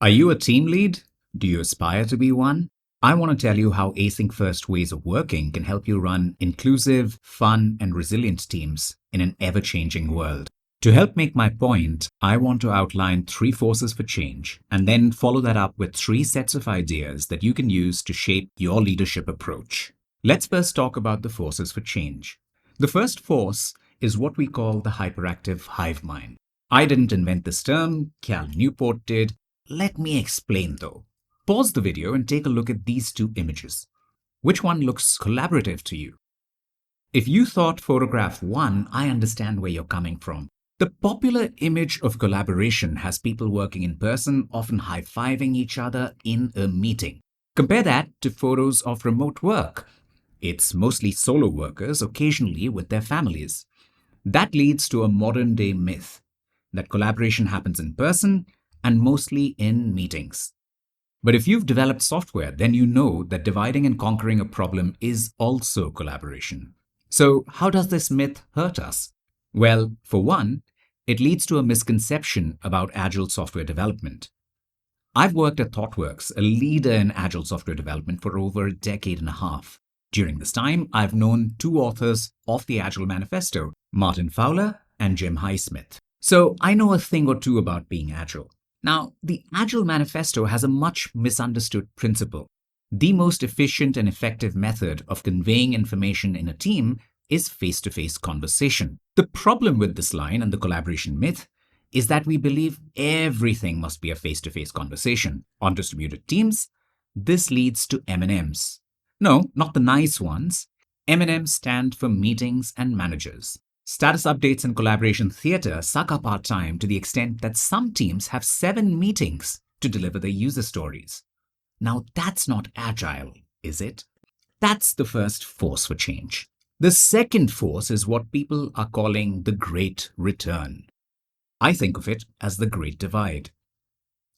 Are you a team lead? Do you aspire to be one? I want to tell you how async-first ways of working can help you run inclusive, fun, and resilient teams in an ever-changing world. To help make my point, I want to outline 3 forces for change and then follow that up with 3 sets of ideas that you can use to shape your leadership approach. Let's first talk about the forces for change. The first force is what we call the hyperactive hive mind. I didn't invent this term, Cal Newport did. Let me explain though. Pause the video and take a look at these 2 images. Which one looks collaborative to you? If you thought photograph 1, I understand where you're coming from. The popular image of collaboration has people working in person, often high-fiving each other in a meeting. Compare that to photos of remote work. It's mostly solo workers, occasionally with their families. That leads to a modern-day myth that collaboration happens in person and mostly in meetings. But if you've developed software, then you know that dividing and conquering a problem is also collaboration. So how does this myth hurt us? Well, for one, it leads to a misconception about agile software development. I've worked at ThoughtWorks, a leader in agile software development, for over a decade and a half. During this time, I've known 2 authors of the Agile Manifesto, Martin Fowler and Jim Highsmith. So I know a thing or 2 about being agile. Now, the Agile Manifesto has a much misunderstood principle. The most efficient and effective method of conveying information in a team is face-to-face conversation. The problem with this line and the collaboration myth is that we believe everything must be a face-to-face conversation. On distributed teams, this leads to M&Ms. No, not the nice ones. M&Ms stand for meetings and managers. Status updates and collaboration theater suck up our time to the extent that some teams have 7 meetings to deliver their user stories. Now that's not agile, is it? That's the first force for change. The second force is what people are calling the Great Return. I think of it as the Great Divide.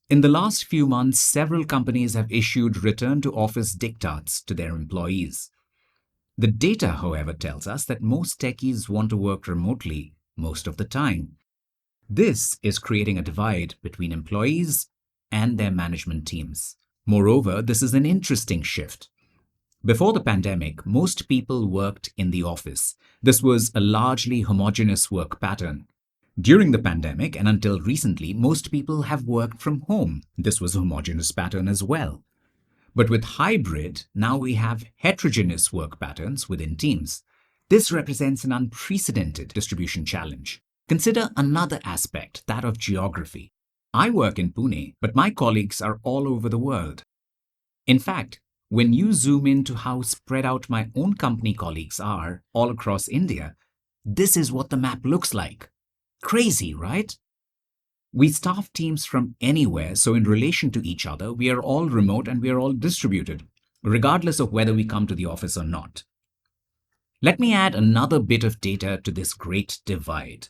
In the last few months, several companies have issued return-to-office diktats to their employees. The data, however, tells us that most techies want to work remotely most of the time. This is creating a divide between employees and their management teams. Moreover, this is an interesting shift. Before the pandemic, most people worked in the office. This was a largely homogeneous work pattern. During the pandemic and until recently, most people have worked from home. This was a homogeneous pattern as well. But with hybrid, now we have heterogeneous work patterns within teams. This represents an unprecedented distribution challenge. Consider another aspect, that of geography. I work in Pune, but my colleagues are all over the world. In fact, when you zoom into how spread out my own company colleagues are all across India, this is what the map looks like. Crazy, right? We staff teams from anywhere, so in relation to each other, we are all remote and we are all distributed, regardless of whether we come to the office or not. Let me add another bit of data to this great divide.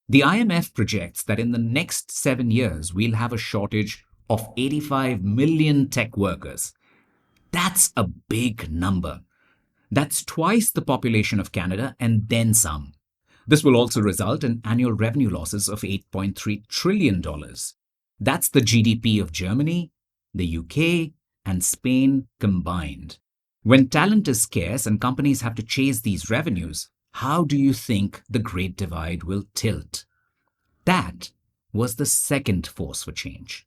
The IMF projects that in the next 7 years, we'll have a shortage of 85 million tech workers. That's a big number. That's twice the population of Canada and then some. This will also result in annual revenue losses of $8.3 trillion. That's the GDP of Germany, the UK, and Spain combined. When talent is scarce and companies have to chase these revenues, how do you think the Great Divide will tilt? That was the second force for change.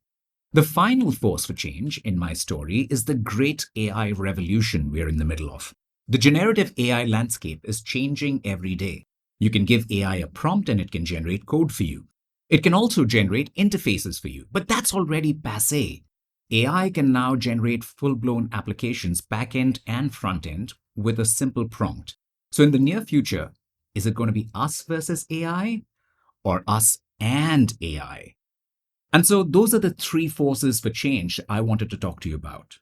The final force for change in my story is the great AI revolution we're in the middle of. The generative AI landscape is changing every day. You can give AI a prompt and it can generate code for you. It can also generate interfaces for you, but that's already passé. AI can now generate full-blown applications, back-end and front-end, with a simple prompt. So in the near future, is it going to be us versus AI or us and AI? And so those are the 3 forces for change I wanted to talk to you about.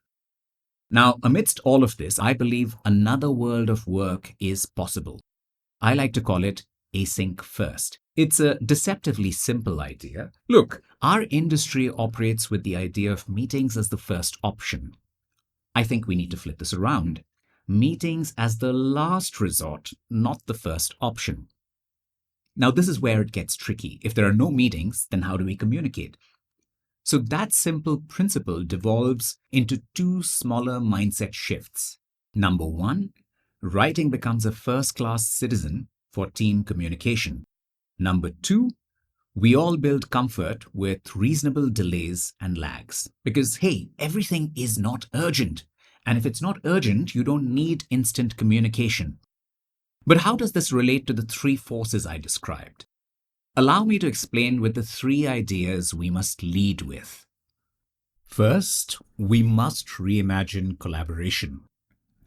Now, amidst all of this, I believe another world of work is possible. I like to call it async-first. It's a deceptively simple idea. Look, our industry operates with the idea of meetings as the first option. I think we need to flip this around. Meetings as the last resort, not the first option. Now, this is where it gets tricky. If there are no meetings, then how do we communicate? So that simple principle devolves into two smaller mindset shifts. Number one, writing becomes a first-class citizen for team communication. Number two, we all build comfort with reasonable delays and lags. Because, hey, everything is not urgent. And if it's not urgent, you don't need instant communication. But how does this relate to the three forces I described? Allow me to explain with the three ideas we must lead with. First, we must reimagine collaboration.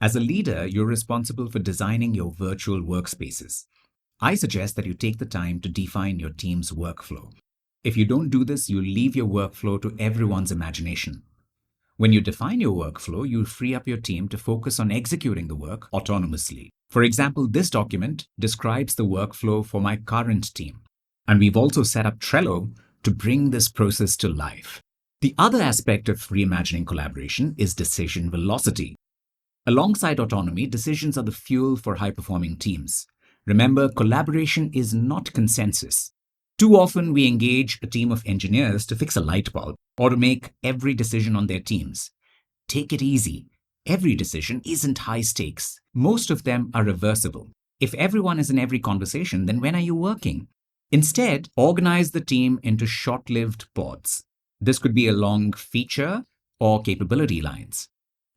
As a leader, you're responsible for designing your virtual workspaces. I suggest that you take the time to define your team's workflow. If you don't do this, you leave your workflow to everyone's imagination. When you define your workflow, you free up your team to focus on executing the work autonomously. For example, this document describes the workflow for my current team. And we've also set up Trello to bring this process to life. The other aspect of reimagining collaboration is decision velocity. Alongside autonomy, decisions are the fuel for high-performing teams. Remember, collaboration is not consensus. Too often, we engage a team of engineers to fix a light bulb or to make every decision on their teams. Take it easy. Every decision isn't high stakes. Most of them are reversible. If everyone is in every conversation, then when are you working? Instead, organize the team into short-lived pods. This could be along feature or capability lines.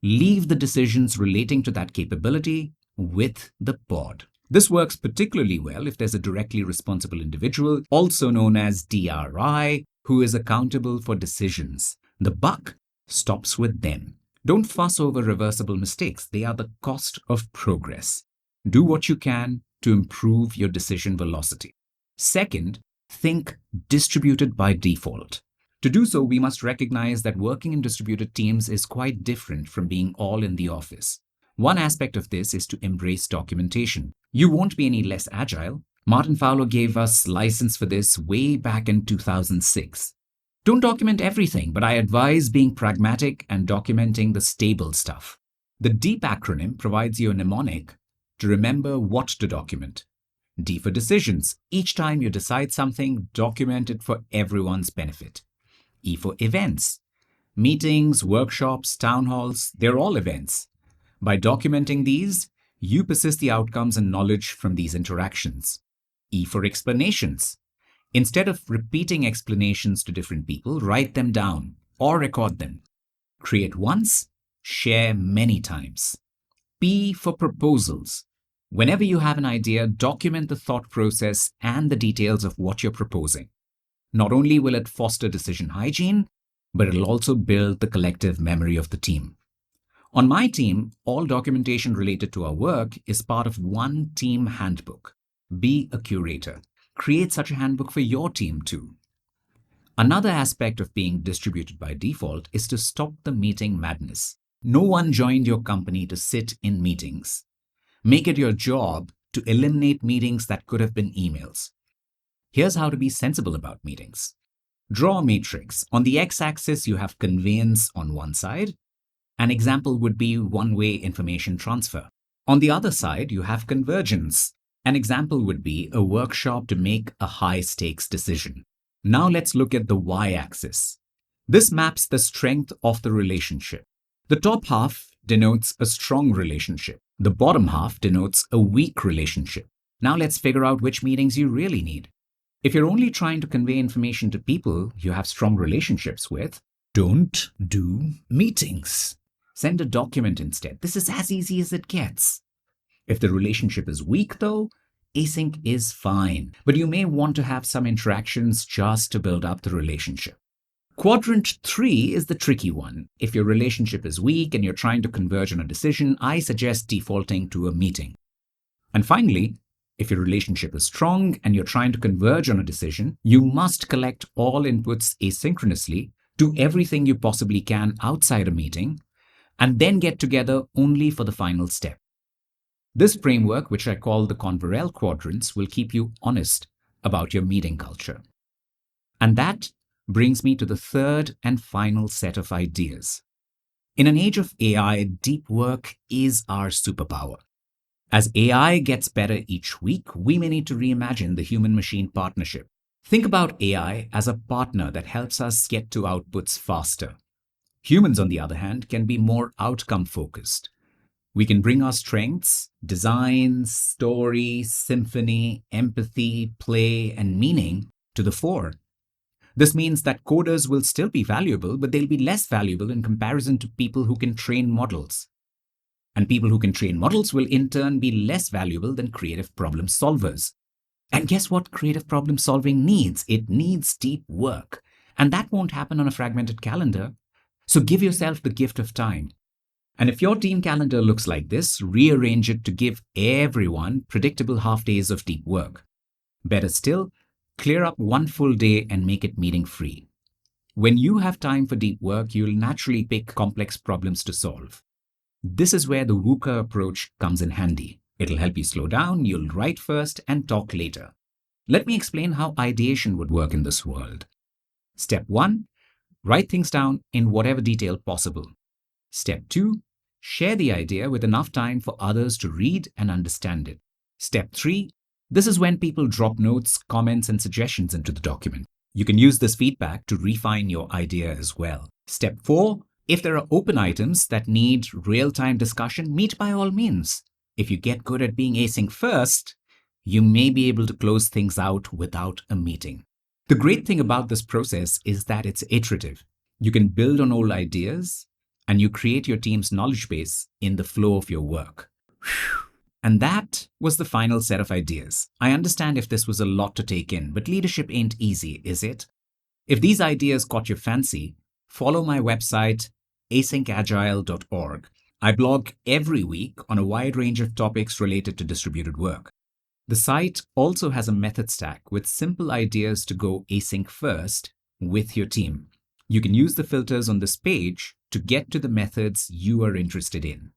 Leave the decisions relating to that capability with the pod. This works particularly well if there's a directly responsible individual, also known as DRI, who is accountable for decisions. The buck stops with them. Don't fuss over reversible mistakes. They are the cost of progress. Do what you can to improve your decision velocity. Second, think distributed by default. To do so, we must recognize that working in distributed teams is quite different from being all in the office. One aspect of this is to embrace documentation. You won't be any less agile. Martin Fowler gave us license for this way back in 2006. Don't document everything, but I advise being pragmatic and documenting the stable stuff. The DEEP acronym provides you a mnemonic to remember what to document. D for decisions. Each time you decide something, document it for everyone's benefit. E for events. Meetings, workshops, town halls, they're all events. By documenting these, you persist the outcomes and knowledge from these interactions. E for explanations. Instead of repeating explanations to different people, write them down or record them. Create once, share many times. P for proposals. Whenever you have an idea, document the thought process and the details of what you're proposing. Not only will it foster decision hygiene, but it'll also build the collective memory of the team. On my team, all documentation related to our work is part of one team handbook. Be a curator. Create such a handbook for your team too. Another aspect of being distributed by default is to stop the meeting madness. No one joined your company to sit in meetings. Make it your job to eliminate meetings that could have been emails. Here's how to be sensible about meetings. Draw a matrix. On the x-axis, you have conveyance on one side. An example would be one-way information transfer. On the other side, you have convergence. An example would be a workshop to make a high-stakes decision. Now let's look at the y-axis. This maps the strength of the relationship. The top half denotes a strong relationship. The bottom half denotes a weak relationship. Now let's figure out which meetings you really need. If you're only trying to convey information to people you have strong relationships with, don't do meetings. Send a document instead. This is as easy as it gets. If the relationship is weak, though, async is fine, but you may want to have some interactions just to build up the relationship. Quadrant 3 is the tricky one. If your relationship is weak and you're trying to converge on a decision, I suggest defaulting to a meeting. And finally, if your relationship is strong and you're trying to converge on a decision, you must collect all inputs asynchronously, do everything you possibly can outside a meeting, and then get together only for the final step. This framework, which I call the Converell quadrants, will keep you honest about your meeting culture. And that brings me to the third and final set of ideas. In an age of AI, deep work is our superpower. As AI gets better each week, we may need to reimagine the human-machine partnership. Think about AI as a partner that helps us get to outputs faster. Humans, on the other hand, can be more outcome focused. We can bring our strengths, design, story, symphony, empathy, play, and meaning to the fore. This means that coders will still be valuable, but they'll be less valuable in comparison to people who can train models. And people who can train models will in turn be less valuable than creative problem solvers. And guess what creative problem solving needs? It needs deep work. And that won't happen on a fragmented calendar. So give yourself the gift of time. And if your team calendar looks like this, rearrange it to give everyone predictable half days of deep work. Better still, clear up one full day and make it meeting free. When you have time for deep work, you'll naturally pick complex problems to solve. This is where the VUCA approach comes in handy. It'll help you slow down, you'll write first and talk later. Let me explain how ideation would work in this world. Step 1, write things down in whatever detail possible. Step 2, share the idea with enough time for others to read and understand it. Step 3, this is when people drop notes, comments, and suggestions into the document. You can use this feedback to refine your idea as well. Step 4, if there are open items that need real-time discussion, meet by all means. If you get good at being async first, you may be able to close things out without a meeting. The great thing about this process is that it's iterative. You can build on old ideas, and you create your team's knowledge base in the flow of your work. And that was the final set of ideas. I understand if this was a lot to take in, but leadership ain't easy, is it? If these ideas caught your fancy, follow my website, asyncagile.org. I blog every week on a wide range of topics related to distributed work. The site also has a method stack with simple ideas to go async first with your team. You can use the filters on this page to get to the methods you are interested in.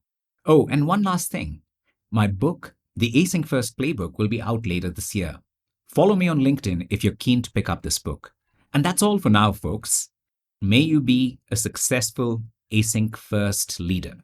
Oh, and one last thing. My book, The Async First Playbook, will be out later this year. Follow me on LinkedIn if you're keen to pick up this book. And that's all for now, folks. May you be a successful async first leader.